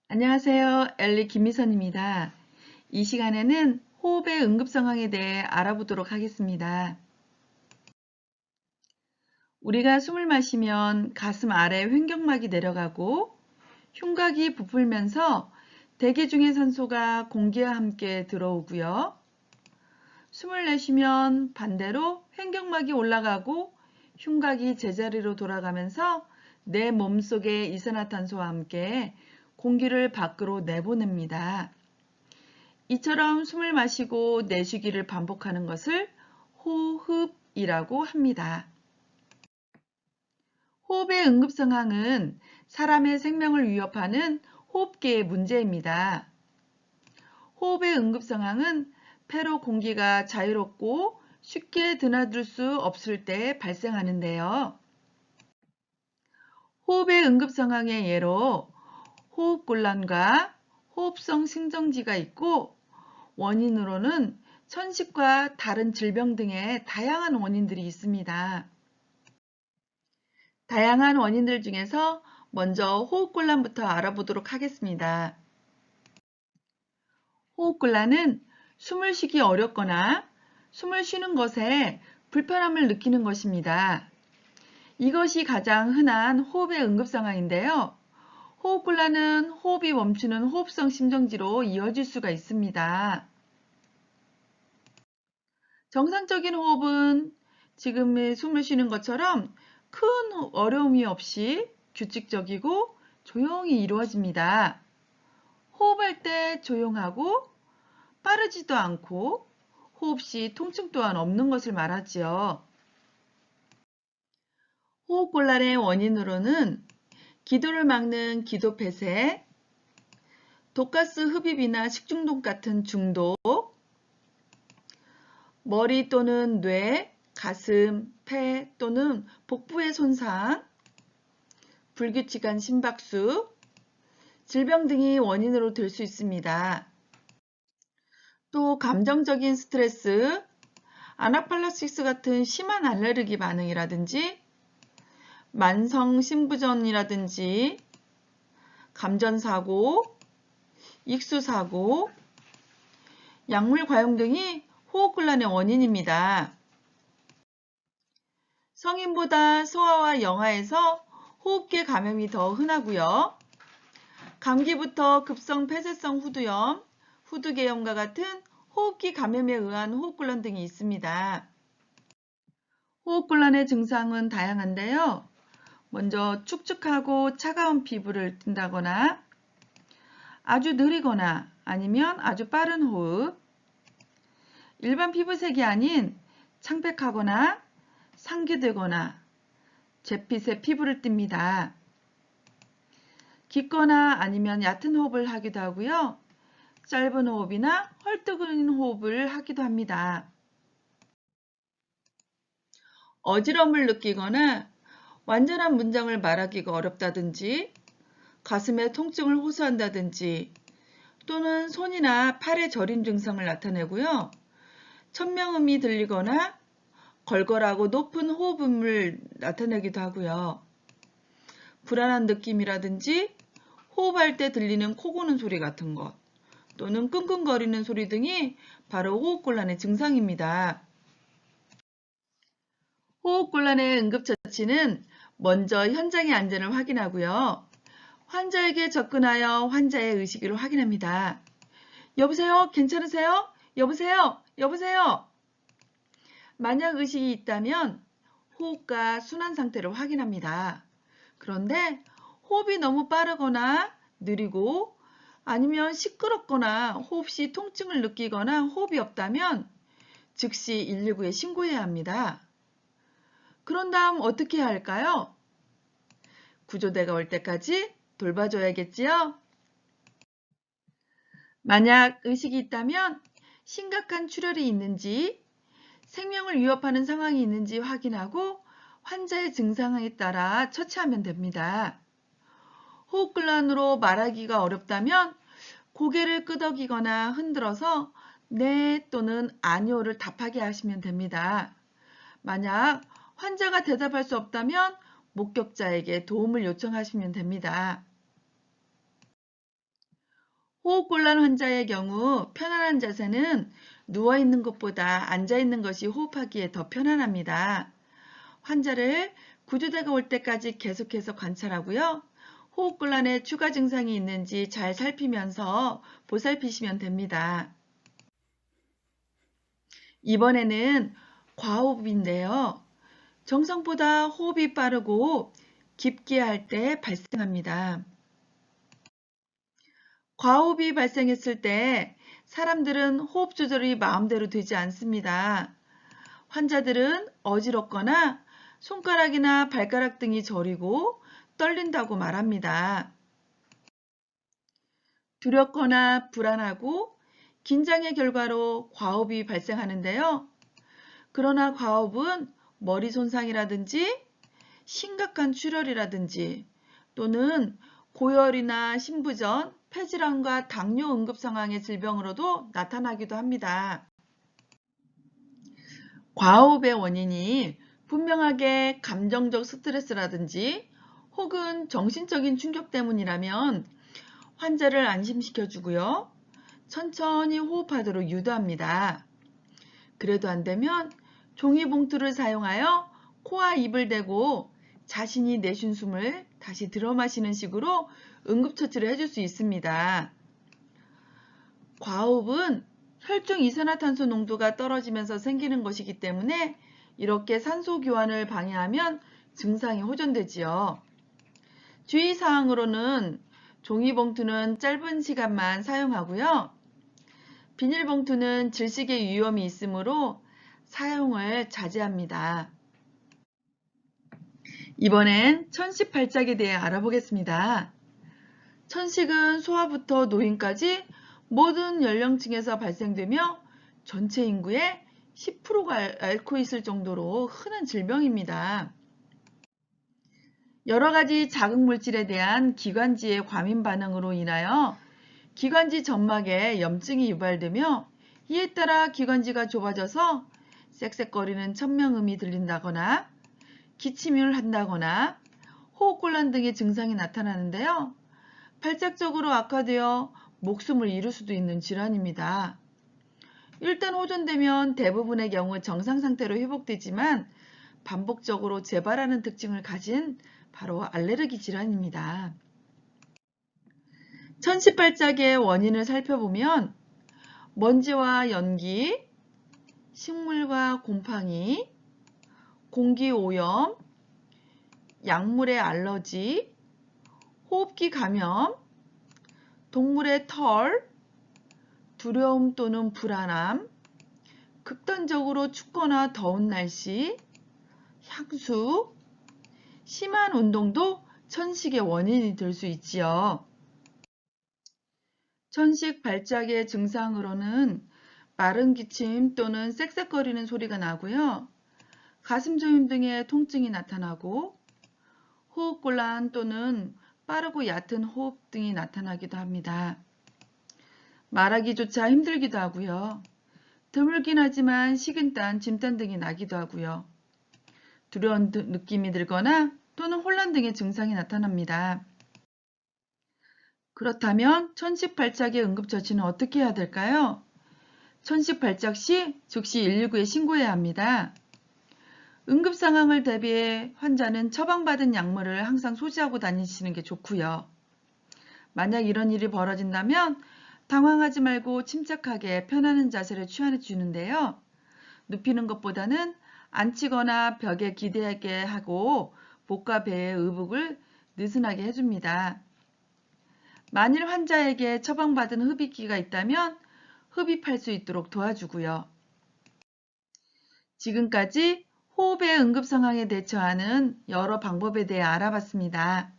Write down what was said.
안녕하세요. 엘리 김미선입니다. 이 시간에는 호흡의 응급 상황에 대해 알아보도록 하겠습니다. 우리가 숨을 마시면 가슴 아래 횡격막이 내려가고 흉곽이 부풀면서 대기 중의 산소가 공기와 함께 들어오고요. 숨을 내쉬면 반대로 횡격막이 올라가고 흉곽이 제자리로 돌아가면서 내 몸속의 이산화탄소와 함께 공기를 밖으로 내보냅니다. 이처럼 숨을 마시고 내쉬기를 반복하는 것을 호흡이라고 합니다. 호흡의 응급 상황은 사람의 생명을 위협하는 호흡기의 문제입니다. 호흡의 응급 상황은 폐로 공기가 자유롭고 쉽게 드나들 수 없을 때 발생하는데요. 호흡의 응급 상황의 예로 호흡곤란과 호흡성 신정지가 있고 원인으로는 천식과 다른 질병 등의 다양한 원인들이 있습니다. 다양한 원인들 중에서 먼저 호흡곤란부터 알아보도록 하겠습니다. 호흡곤란은 숨을 쉬기 어렵거나 숨을 쉬는 것에 불편함을 느끼는 것입니다. 이것이 가장 흔한 호흡의 응급 상황인데요. 호흡곤란은 호흡이 멈추는 호흡성 심정지로 이어질 수가 있습니다. 정상적인 호흡은 지금의 숨을 쉬는 것처럼 큰 어려움이 없이 규칙적이고 조용히 이루어집니다. 호흡할 때 조용하고 빠르지도 않고 호흡 시 통증 또한 없는 것을 말하지요. 호흡곤란의 원인으로는 기도를 막는 기도폐쇄, 독가스 흡입이나 식중독 같은 중독, 머리 또는 뇌, 가슴, 폐 또는 복부의 손상, 불규칙한 심박수, 질병 등이 원인으로 될 수 있습니다. 또 감정적인 스트레스, 아나팔락시스 같은 심한 알레르기 반응이라든지 만성 심부전이라든지 감전사고, 익수사고, 약물 과용 등이 호흡곤란의 원인입니다. 성인보다 소아와 영아에서 호흡기 감염이 더 흔하고요. 감기부터 급성 폐쇄성 후두염, 후두계염과 같은 호흡기 감염에 의한 호흡곤란 등이 있습니다. 호흡곤란의 증상은 다양한데요. 먼저 축축하고 차가운 피부를 띈다거나 아주 느리거나 아니면 아주 빠른 호흡, 일반 피부색이 아닌 창백하거나 상기되거나 잿빛의 피부를 띱니다. 깊거나 아니면 얕은 호흡을 하기도 하고요. 짧은 호흡이나 헐떡이는 호흡을 하기도 합니다. 어지러움을 느끼거나 완전한 문장을 말하기가 어렵다든지 가슴에 통증을 호소한다든지 또는 손이나 팔의 저림 증상을 나타내고요. 천명음이 들리거나 걸걸하고 높은 호흡음을 나타내기도 하고요. 불안한 느낌이라든지 호흡할 때 들리는 코 고는 소리 같은 것 또는 끙끙거리는 소리 등이 바로 호흡곤란의 증상입니다. 호흡곤란의 응급처치는 먼저 현장의 안전을 확인하고요. 환자에게 접근하여 환자의 의식을 확인합니다. 여보세요? 괜찮으세요? 여보세요? 여보세요? 만약 의식이 있다면 호흡과 순환 상태를 확인합니다. 그런데 호흡이 너무 빠르거나 느리고 아니면 시끄럽거나 호흡 시 통증을 느끼거나 호흡이 없다면 즉시 119에 신고해야 합니다. 그런 다음 어떻게 해야 할까요? 구조대가 올 때까지 돌봐줘야겠지요? 만약 의식이 있다면 심각한 출혈이 있는지 생명을 위협하는 상황이 있는지 확인하고 환자의 증상에 따라 처치하면 됩니다. 호흡곤란으로 말하기가 어렵다면 고개를 끄덕이거나 흔들어서 네 또는 아니오를 답하게 하시면 됩니다. 만약 환자가 대답할 수 없다면 목격자에게 도움을 요청하시면 됩니다. 호흡곤란 환자의 경우 편안한 자세는 누워있는 것보다 앉아있는 것이 호흡하기에 더 편안합니다. 환자를 구조대가 올 때까지 계속해서 관찰하고요. 호흡곤란에 추가 증상이 있는지 잘 살피면서 보살피시면 됩니다. 이번에는 과호흡인데요. 정상보다 호흡이 빠르고 깊게 할 때 발생합니다. 과호흡이 발생했을 때 사람들은 호흡 조절이 마음대로 되지 않습니다. 환자들은 어지럽거나 손가락이나 발가락 등이 저리고 떨린다고 말합니다. 두렵거나 불안하고 긴장의 결과로 과호흡이 발생하는데요. 그러나 과호흡은 머리 손상이라든지 심각한 출혈이라든지 또는 고열이나 심부전, 폐질환과 당뇨 응급 상황의 질병으로도 나타나기도 합니다. 과호흡의 원인이 분명하게 감정적 스트레스라든지 혹은 정신적인 충격 때문이라면 환자를 안심시켜주고요. 천천히 호흡하도록 유도합니다. 그래도 안 되면 종이봉투를 사용하여 코와 입을 대고 자신이 내쉰 숨을 다시 들어 마시는 식으로 응급처치를 해줄 수 있습니다. 과호흡은 혈중 이산화탄소 농도가 떨어지면서 생기는 것이기 때문에 이렇게 산소 교환을 방해하면 증상이 호전되지요. 주의사항으로는 종이봉투는 짧은 시간만 사용하고요. 비닐봉투는 질식의 위험이 있으므로 사용을 자제합니다. 이번엔 천식 발작에 대해 알아보겠습니다. 천식은 소아부터 노인까지 모든 연령층에서 발생되며 전체 인구의 10%가 앓고 있을 정도로 흔한 질병입니다. 여러 가지 자극물질에 대한 기관지의 과민 반응으로 인하여 기관지 점막에 염증이 유발되며 이에 따라 기관지가 좁아져서 쌕쌕거리는 천명음이 들린다거나 기침을 한다거나 호흡곤란 등의 증상이 나타나는데요. 발작적으로 악화되어 목숨을 잃을 수도 있는 질환입니다. 일단 호전되면 대부분의 경우 정상 상태로 회복되지만 반복적으로 재발하는 특징을 가진 바로 알레르기 질환입니다. 천식발작의 원인을 살펴보면 먼지와 연기, 식물과 곰팡이, 공기오염, 약물의 알러지, 호흡기 감염, 동물의 털, 두려움 또는 불안함, 극단적으로 춥거나 더운 날씨, 향수, 심한 운동도 천식의 원인이 될 수 있지요. 천식 발작의 증상으로는 마른 기침 또는 쌕쌕거리는 소리가 나고요. 가슴 저림 등의 통증이 나타나고 호흡곤란 또는 빠르고 얕은 호흡 등이 나타나기도 합니다. 말하기조차 힘들기도 하고요. 드물긴 하지만 식은땀, 진땀 등이 나기도 하고요. 두려운 느낌이 들거나 또는 혼란 등의 증상이 나타납니다. 그렇다면 천식 발작의 응급처치는 어떻게 해야 될까요? 천식 발작 시 즉시 119에 신고해야 합니다. 응급 상황을 대비해 환자는 처방받은 약물을 항상 소지하고 다니시는 게 좋고요. 만약 이런 일이 벌어진다면 당황하지 말고 침착하게 편안한 자세를 취해 주는데요. 눕히는 것보다는 앉히거나 벽에 기대게 하고 복과 배의 의복을 느슨하게 해줍니다. 만일 환자에게 처방받은 흡입기가 있다면 흡입할 수 있도록 도와주고요. 지금까지 호흡의 응급 상황에 대처하는 여러 방법에 대해 알아봤습니다.